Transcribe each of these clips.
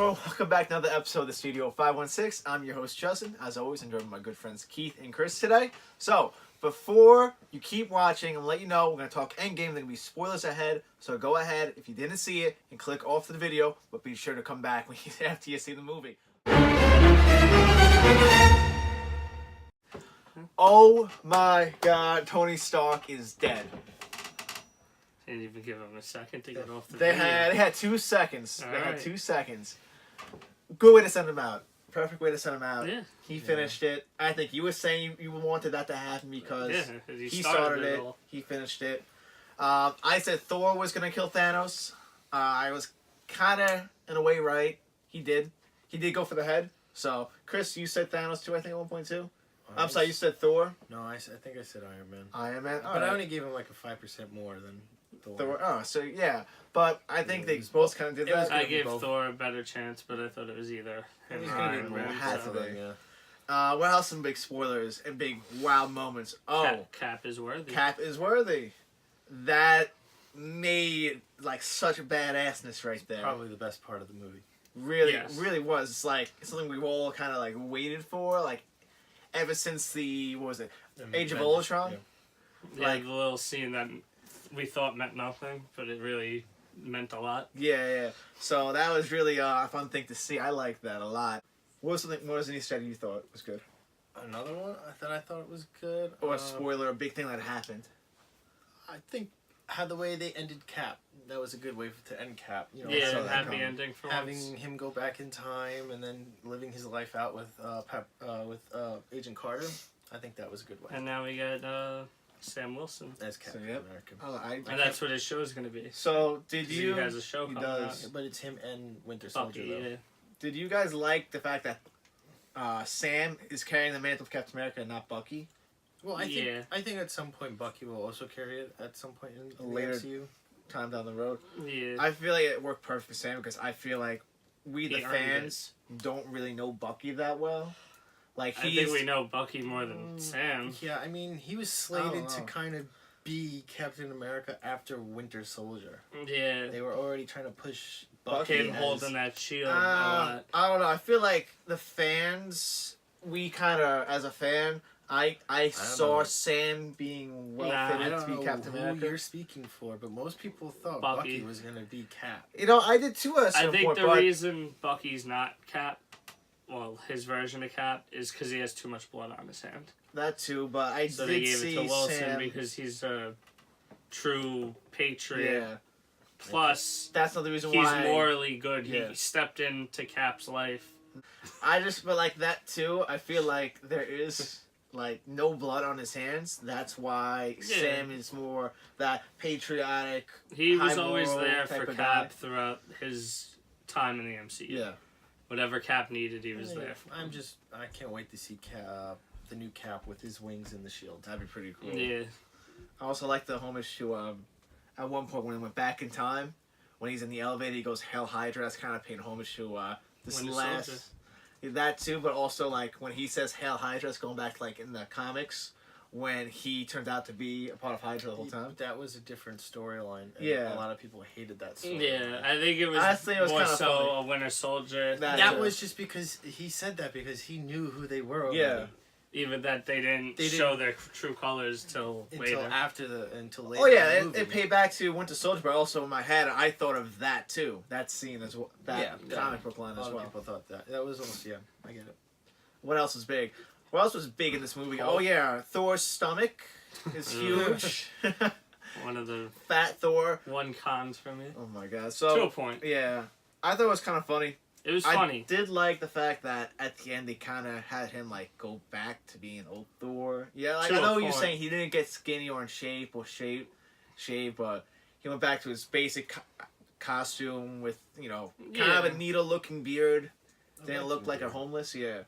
everyone, welcome back to another episode of the Studio 516. I'm your host Justin. As always, I'm joined by my good friends Keith and Chris today. So, before you keep watching, I'm going to let you know we're going to talk Endgame. There are going to be spoilers ahead, so go ahead if you didn't see it and click off the video, but be sure to come back after you see the movie. Oh my god, Tony Stark is dead. Didn't even give him a second to get off the They video. had 2 seconds. All They had right. 2 seconds. Good way to send him out. Perfect way to send him out. Yeah. He finished it. I think you were saying you wanted that to happen because he started it. He finished it. I said Thor was going to kill Thanos. I was kind of, in a way, right. He did. He did go for the head. So, Chris, you said Thanos too, I think, at 1.2? I'm sorry, you said Thor? No, I think I said Iron Man. Iron Man? But I only gave him like a 5% more than Thor. Thor. Oh, so yeah. But I think they both kind of did that. I gave Thor a better chance, but I thought it was either him or Iron Man. Had So. to be. What else? Some big spoilers and big wow moments. Oh, Cap is worthy. Cap is worthy. That made like such a badassness right there. Probably the best part of the movie. Really, Yes. really was. It's like something we've all kind of like waited for, like ever since the what was it, Age of Ultron. Yeah, Like- the little scene that we thought meant nothing, but it really meant a lot. Yeah. So that was really a fun thing to see. I liked that a lot. What was an Easter egg you thought was good? Another one I thought it was good. Or a spoiler, a big thing that happened. I think how the way they ended Cap. That was a good way to end Cap. You know, I saw Yeah, that happy coming. ending for having once. him go back in time and then living his life out with Agent Carter. I think that was a good way. And now we got Sam Wilson. As Captain yep. America. And that's what his show is going to be. So did you? He has a show He coming does. out. But it's him and Winter Soldier Bucky, though. yeah. Did you guys like the fact that Sam is carrying the mantle of Captain America and not Bucky? Well, I think at some point Bucky will also carry it at some point in the Later. MCU. Time down the road. Yeah. I feel like it worked perfect for Sam because I feel like we the He earned fans don't really know Bucky that well. Like I think we know Bucky more than Sam. Yeah, I mean, he was slated to kind of be Captain America after Winter Soldier. Yeah. They were already trying to push Bucky Bucky Him as... holding that shield a lot. I don't know. I feel like the fans, we kind of, as a fan, I saw know. Sam being well Nah, I fitted don't to be know Captain who America. you're speaking for, but most people thought Bucky. Bucky was going to be Cap. You know, I did too. At a I certain think point, the but reason Bucky's not Cap, well, his version of Cap, is because he has too much blood on his hand. that too. But I So they did gave see it to Wilson Sam. because he's a true patriot. Yeah, Plus, that's not the reason he's why. morally good. Yeah. He stepped into Cap's life. I just feel like that too. I feel like there is like no blood on his hands. That's why Yeah. Sam is more that patriotic. He was high always moral there type for of Cap guy. throughout his time in the MCU. Yeah. Whatever Cap needed, he was there for. I can't wait to see Cap, the new Cap with his wings and the shield. That'd be pretty cool. Yeah. I also like the homage to at one point when he went back in time, when he's in the elevator, he goes Hail Hydra. That's kind of paying homage to this Winter last. Soldier. That too, but also like when he says Hail Hydra, it's going back to like in the comics when he turned out to be a part of Hydra the whole time. That was a different storyline. And Yeah. a lot of people hated that storyline. Yeah, I think it was, Honestly, it was more kinda so funny. a Winter Soldier. That was just because he said that because he knew who they were already. Yeah. Even that they didn't show their true colors till later. Until later. Oh yeah, in the it movie. paid back to Winter Soldier, but also in my head, I thought of that too. That scene as well, that Yeah, comic book line A as lot of well. people thought that. That was almost, yeah, I get it. What else is big? What else was big in this movie? Oh yeah, Thor's stomach is huge. One of the Fat Thor. one cons for me. Oh my god. So To a point. yeah, I thought it was kind of funny. It was I funny. did like the fact that at the end they kind of had him like go back to being old Thor. Yeah, like To I a know you're point. saying he didn't get skinny or in shape, but he went back to his basic costume with kind of a needle-looking beard. Didn't look like a homeless. Yeah,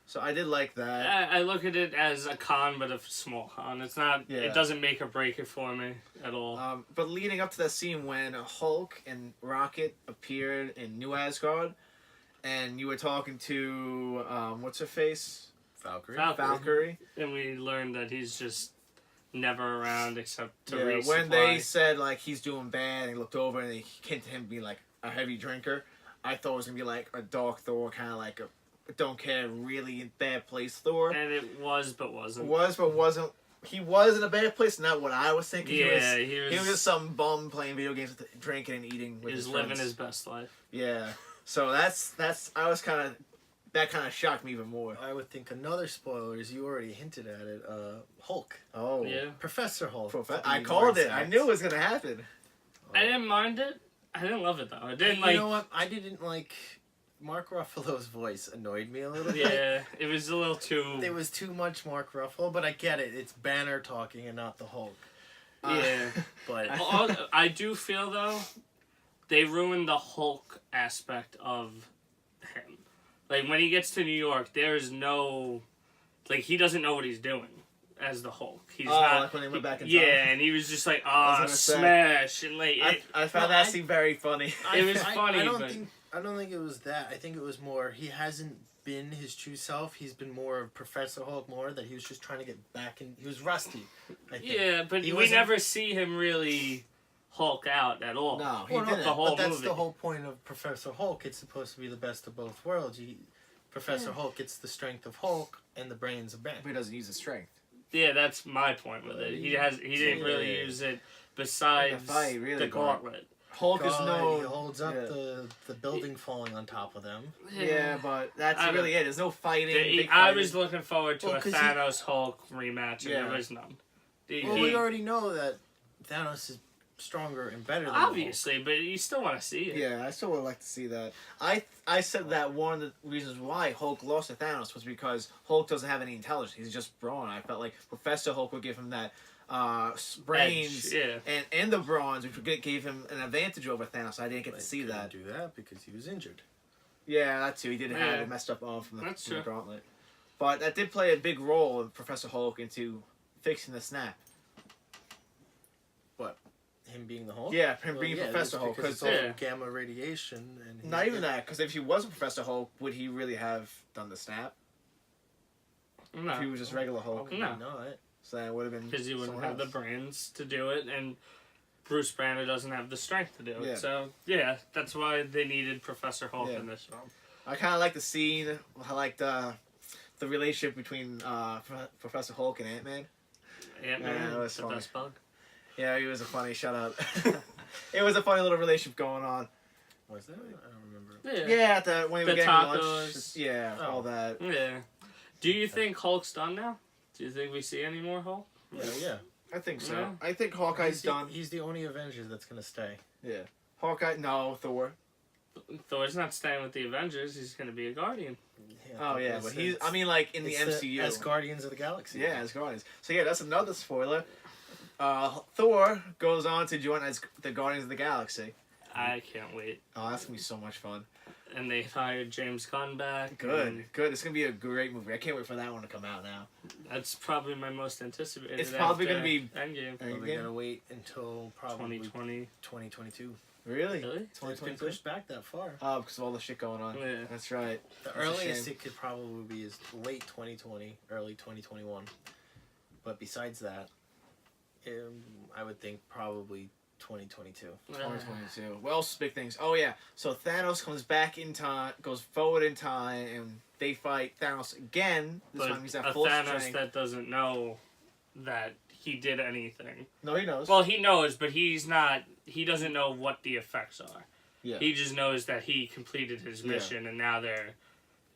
so I did like that. I look at it as a con, but a small con. It's not. Yeah. It doesn't make or break it for me at all. But leading up to that scene when Hulk and Rocket appeared in New Asgard, and you were talking to what's her face? Valkyrie. And we learned that he's just never around except to Yeah, resupply. when they said like he's doing bad, and he looked over and they hint to him being like a heavy drinker. I thought it was gonna be like a dark Thor, kind of like a don't care, really bad place Thor. And it was, but wasn't. Was, but wasn't. He was in a bad place. Not what I was thinking. Yeah, he was just some bum playing video games, drinking and eating with his friends. Living his best life. Yeah. So that's. I was kind of. That kind of shocked me even more. I would think another spoiler is you already hinted at it. Hulk. Oh. Yeah. Professor Hulk. I called it. I knew it was gonna happen. I didn't mind it. I didn't love it though. I didn't like. You know what? I didn't like. Mark Ruffalo's voice annoyed me a little bit. Yeah, it was a little too. It was too much Mark Ruffalo, but I get it. It's Banner talking and not the Hulk. Yeah, but I do feel though, they ruined the Hulk aspect of him. Like when he gets to New York, there is no, like he doesn't know what he's doing as the Hulk. He's not. Like when they went back in time. Yeah, and he was just like, smash, and like. I found that scene very funny. It was funny. I don't think it was that. I think it was more he hasn't been his true self. He's been more of Professor Hulk more, that he was just trying to get back in. He was rusty, I think. Yeah, but we never see him really Hulk out at all. No, he Well, didn't. the whole that's the whole point of Professor Hulk. It's supposed to be the best of both worlds. Professor Hulk gets the strength of Hulk and the brains of Banner. But he doesn't use his strength. Yeah, that's my point with it. He didn't really use it besides the gauntlet. Hulk is known. He holds up the building falling on top of them. Yeah, but that's really it. There's no fighting. I was looking forward to a Thanos Hulk rematch, and there was none. We already know that Thanos is stronger and better than obviously, Hulk. But you still want to see it. Yeah, I still would like to see that. I said that one of the reasons why Hulk lost to Thanos was because Hulk doesn't have any intelligence. He's just brawn. I felt like Professor Hulk would give him that brains and the bronze, which gave him an advantage over Thanos. I didn't get to see that. Do that because he was injured. Yeah, that too. He didn't have a messed up arm from the gauntlet. But that did play a big role in Professor Hulk into fixing the snap. What? Him being the Hulk? Yeah, him being Professor Hulk. Because it's all gamma radiation. And not even that, because if he wasn't Professor Hulk, would he really have done the snap? No. If he was just regular Hulk? No. Not. So that would have been because he wouldn't have the brains to do it, and Bruce Banner doesn't have the strength to do it. So that's why they needed Professor Hulk in this film. I kind of like the scene. I liked the relationship between Professor Hulk and Ant-Man. Ant-Man was the best bug. Yeah, he was a funny. Shut up. It was a funny little relationship going on. Was that? I don't remember. Yeah, when we were getting tacos. lunch. All that. Yeah. Do you think Hulk's done now? Do you think we see any more Hulk? Yeah. I think so. Yeah. I think Hawkeye's done. He's the only Avenger that's going to stay. Yeah. Hawkeye, no, Thor. Thor's not staying with the Avengers. He's going to be a Guardian. Yeah, but he's, I mean, like, in the MCU. As Guardians of the Galaxy. Yeah, as Guardians. So, yeah, that's another spoiler. Thor goes on to join as the Guardians of the Galaxy. I can't wait. Oh, that's going to be so much fun. And they hired James Gunn back. Good. It's going to be a great movie. I can't wait for that one to come out now. That's probably my most anticipated. It's probably going to be Endgame. We're going to wait until probably 2022. Really? 2022? It's been pushed back that far. Oh, because of all the shit going on. Yeah. That's right. The earliest it could probably be is late 2020, early 2021. But besides that, I would think probably 2022. 2022. What else is big things? Oh, yeah. So Thanos comes back in time, goes forward in time, and they fight Thanos again. This time he's at full Thanos strength. that doesn't know that he did anything. No, he knows. Well, he knows, but he's not. He doesn't know what the effects are. Yeah. He just knows that he completed his mission, and now they're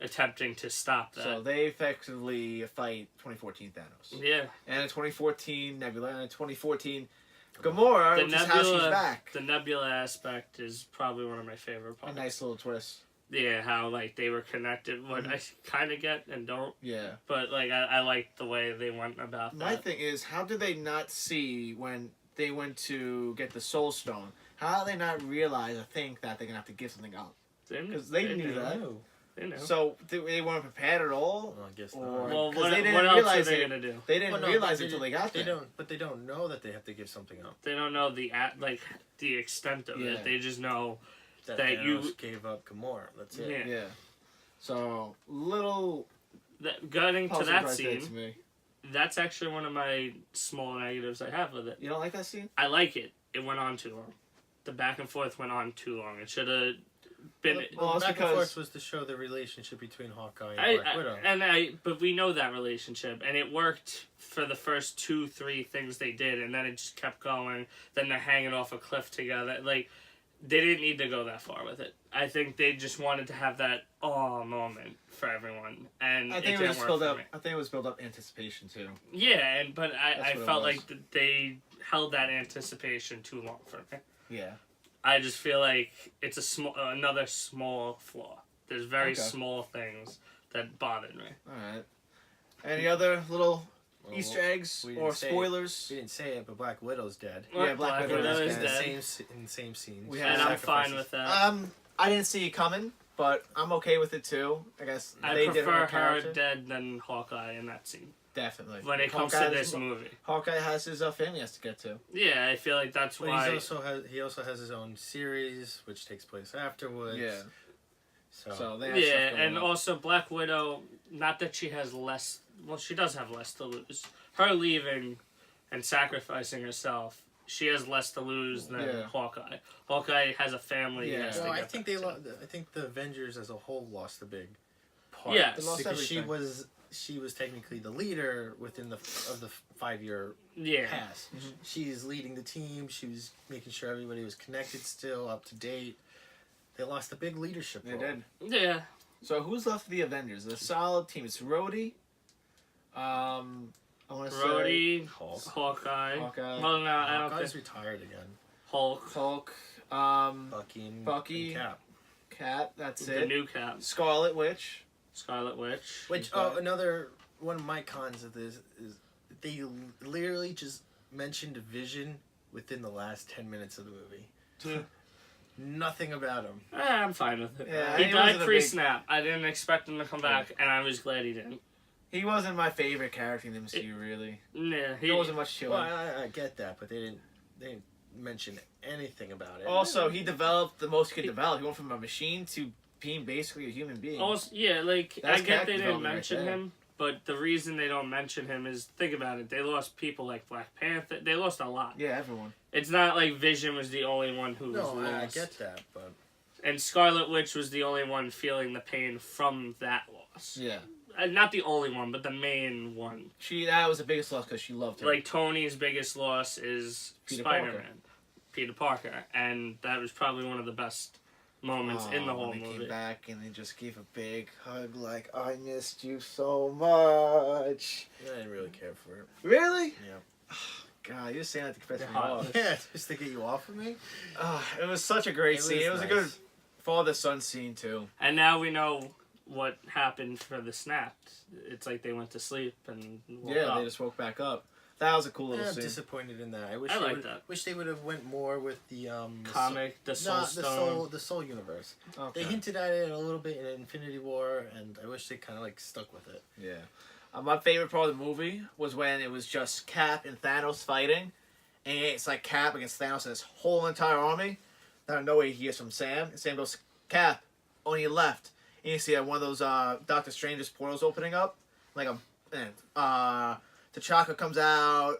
attempting to stop that. So they effectively fight 2014 Thanos. Yeah. And in 2014 Nebula, and in 2014 Gamora, which is how she's back. The Nebula aspect is probably one of my favorite parts. A nice little twist. Yeah, how like they were connected. What I kind of get and don't. Yeah. But like I like the way they went about that. My thing is, how did they not see when they went to get the Soul Stone? How did they not realize or think that they're gonna have to give something up? Because they knew that. They knew. So they weren't prepared at all. Well, I guess not. Well, what else are they gonna do? They didn't realize it until they got there. But they don't know that they have to give something up. They don't know the extent of it. They just know that Thanos gave up Gamora. That's it. Yeah. So little. Getting to that scene. To me. That's actually one of my small negatives I have with it. You don't like that scene? I like it. It went on too long. The back and forth went on too long. It should have been. Well, Back and Forth was to show the relationship between Hawkeye and Black Widow. But we know that relationship, and it worked for the first 2-3 things they did, and then it just kept going. Then they're hanging off a cliff together. Like, they didn't need to go that far with it. I think they just wanted to have that moment for everyone, and I think it was built up. I think it was built up anticipation too. Yeah, but I felt like they held that anticipation too long for me. Yeah. I just feel like it's another small flaw. There's very small things that bothered me. All right. Any other little Easter eggs or spoilers? We didn't say it, but Black Widow's dead. Yeah, Black Widow is dead. In the same scene. And I'm fine with that. I didn't see it coming, but I'm okay with it too. I guess I prefer her dead than Hawkeye in that scene. Definitely. When it comes to this movie, Hawkeye has his family he has to get to. Yeah, I feel like that's why. He also has his own series, which takes place afterwards. Yeah. So they have and also Black Widow. Not that she has less. Well, she does have less to lose. Her leaving and sacrificing herself, she has less to lose than Hawkeye. Hawkeye has a family. Yeah. Well, I think I think the Avengers as a whole lost a big part. Yeah, because she was technically the leader within the 5-year pass. Mm-hmm. She's leading the team. She was making sure everybody was connected, still up to date. They lost a big leadership role. They did. Yeah. So who's left of the Avengers? The solid team. It's Rhodey. I want to say Hawkeye. Well, no, I don't Hawkeye's think. retired again. Hulk. Bucky. And Cap. That's the it. new Cap. Scarlet Witch. Which another one of my cons of this is they literally just mentioned Vision within the last 10 minutes of the movie. Nothing about him. I'm fine with it. Yeah, he died pre-snap. I didn't expect him to come back, and I was glad he didn't. He wasn't my favorite character in the MCU, really. Yeah, he wasn't much chilling. Well, I get that, but they didn't mention anything about it. Also, he developed the most he could develop. He went from a machine to being basically a human being. Also, yeah, like, I get they didn't mention him, but the reason they don't mention him is, think about it, they lost people like Black Panther. They lost a lot. Yeah, everyone. It's not like Vision was the only one who was lost. I get that, but... And Scarlet Witch was the only one feeling the pain from that loss. Yeah. Not the only one, but the main one. That was the biggest loss because she loved her. Like, Tony's biggest loss is Spider-Man. Peter Parker. And that was probably one of the best moments in the whole movie. He came back and he just gave a big hug like, I missed you so much. I didn't really care for it. Really? Yeah. God, you're saying that to piss me off. Yeah, just to get you off of me? It was such a great scene. It was a good father-son scene, too. And now we know what happened for the snap. It's like they went to sleep and woke up. They just woke back up. That was a cool little scene. I'm disappointed in that. I wish they would have went more with the comic, the Soul Stone. the Soul Universe. Okay. They hinted at it a little bit in Infinity War, and I wish they kind of like stuck with it. Yeah. My favorite part of the movie was when it was just Cap and Thanos fighting, and it's like Cap against Thanos and his whole entire army. Out of nowhere, he hears from Sam, and Sam goes, Cap, on your left. And you see one of those Doctor Strange's portals opening up, like T'Chaka comes out,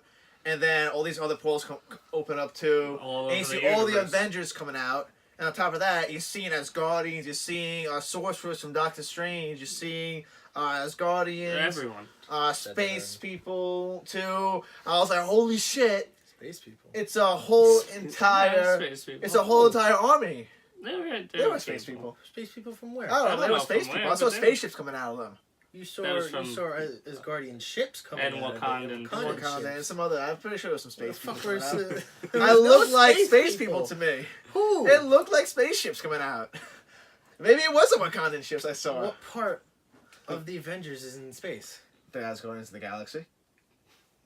and then all these other portals open up too, and you see all the Avengers coming out. And on top of that, you're seeing Asgardians, you're seeing Sorcerers from Doctor Strange, you're seeing Asgardians, everyone, space people too. I was like, holy shit! Space people. It's a whole entire. Space people. It's a whole entire army. They were space people. Space people from where? I don't know. They were space people. I saw spaceships coming out of them. You saw Asgardian ships coming and out Wakandans. Wakanda and some other. I'm pretty sure there's some space people. I I looked like space people to me. Who? It looked like spaceships coming out. Maybe it was a Wakandan ships I saw. What part of the Avengers is in space? The Asgardians of the galaxy.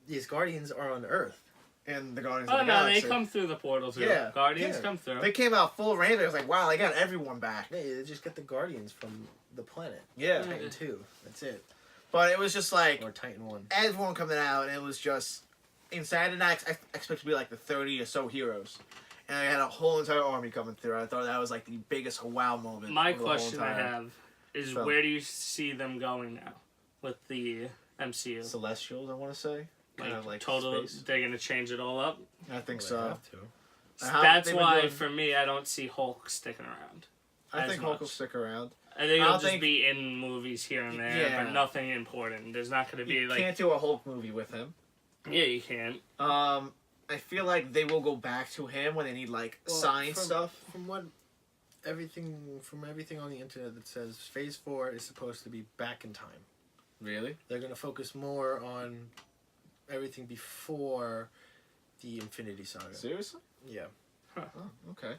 The Asgardians are on Earth. And the Guardians of the Galaxy. Oh, no, they come through the portal, too. Yeah. Guardians come through. They came out full range. I was like, wow, they got everyone back. Yeah, they just get the Guardians from the planet. Yeah. Titan 2. That's it. But it was just like... Or Titan 1. Everyone coming out, and it was just... Inside, I did not expect to be like the 30 or so heroes. And I had a whole entire army coming through. I thought that was like the biggest wow moment. My question I have is where do you see them going now with the MCU? Celestials, I want to say. Like total, they're going to change it all up? I think so. They have to. That's why, for me, I don't see Hulk sticking around. I think Hulk will stick around. I think he'll just be in movies here and there, but nothing important. There's not going to be you can't do a Hulk movie with him. Yeah, you can. I feel like they will go back to him when they need science stuff. From everything on the internet that says Phase 4 is supposed to be back in time. Really? They're going to focus more on everything before the Infinity Saga. Seriously? Yeah. Huh. Oh, okay.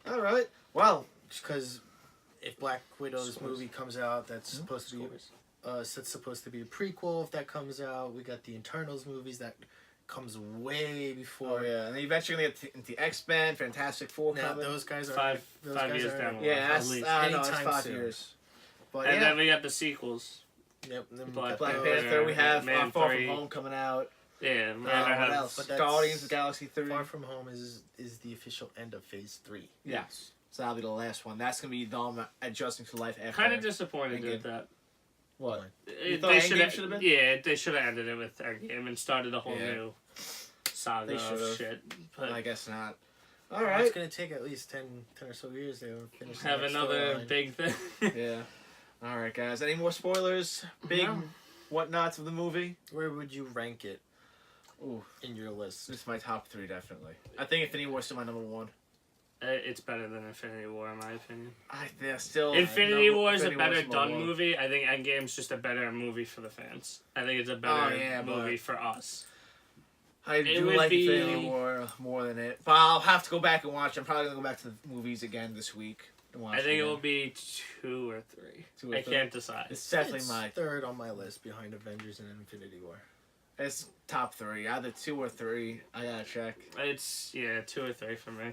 All right. Well, because if Black Widow's movie comes out, that's supposed to be that's supposed to be a prequel. If that comes out, we got the Eternals movies that comes way before. Oh yeah, and then eventually gonna get into X-Men, Fantastic Four. Now those guys are five years down. Yeah, that's anytime 5 soon. years. But and then we got the sequels. Yep. Then Black Panther. We have Far From Home coming out. Yeah. What else? Guardians of the Galaxy 3. Far From Home is the official end of Phase 3. Yes. So that'll be the last one. That's gonna be them adjusting to life after. Kind of disappointed with that. What? They should have been? Yeah, they should have ended it with Endgame and started a whole new saga of shit. But I guess not. All right. It's going to take at least 10 or so years to finish. Have another big thing. Yeah. All right, guys. Any more spoilers? Big whatnots of the movie? Where would you rank it? Ooh, in your list? It's my top 3, definitely. I think Infinity War is still my number 1. It's better than Infinity War, in my opinion. Infinity War is a better done movie. I think Endgame's just a better movie for the fans. I think it's a better movie for us. I do like Infinity War more than it. But I'll have to go back and watch. I'm probably going to go back to the movies again this week. And watch I think it will be 2 or 3. I can't decide. It's definitely my third on my list behind Avengers and Infinity War. It's top 3. Either 2 or 3. I gotta check. It's 2 or 3 for me.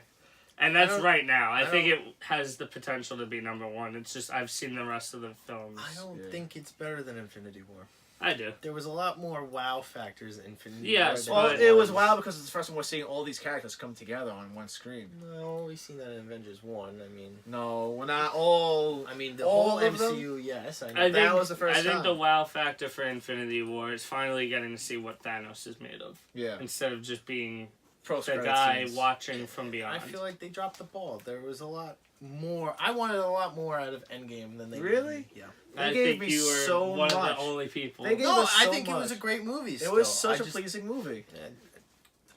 And that's right now. I think it has the potential to be number 1. It's just I've seen the rest of the films. I don't think it's better than Infinity War. I do. There was a lot more wow factors in Infinity War. Yes, well, it was wow because it's the first time we're seeing all these characters come together on one screen. No, we've seen that in Avengers 1. I mean... No, we're not all... I mean, the whole MCU, yes. That was the first time. I think the wow factor for Infinity War is finally getting to see what Thanos is made of. Yeah. Instead of just being the guy watching from beyond. I feel like they dropped the ball. There was a lot more... I wanted a lot more out of Endgame than they Really? did. Yeah. I think you were one of the only people. I think it was a great movie. It was such a pleasing movie.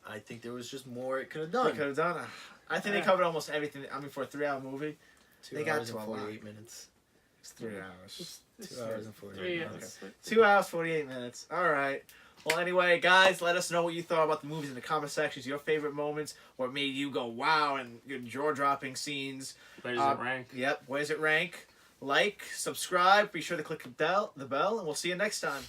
I think there was just more it could have done. I think they covered almost everything. I mean, for a 3-hour movie, 2 hours and 48 minutes. It's 3 hours. 2 hours and 48 minutes. 2 hours, 48 minutes. All right. Well, anyway, guys, let us know what you thought about the movies in the comment sections. Your favorite moments, what made you go wow, and your jaw-dropping scenes. Where does it rank? Yep. Where does it rank? Like, subscribe, be sure to click the bell, and we'll see you next time.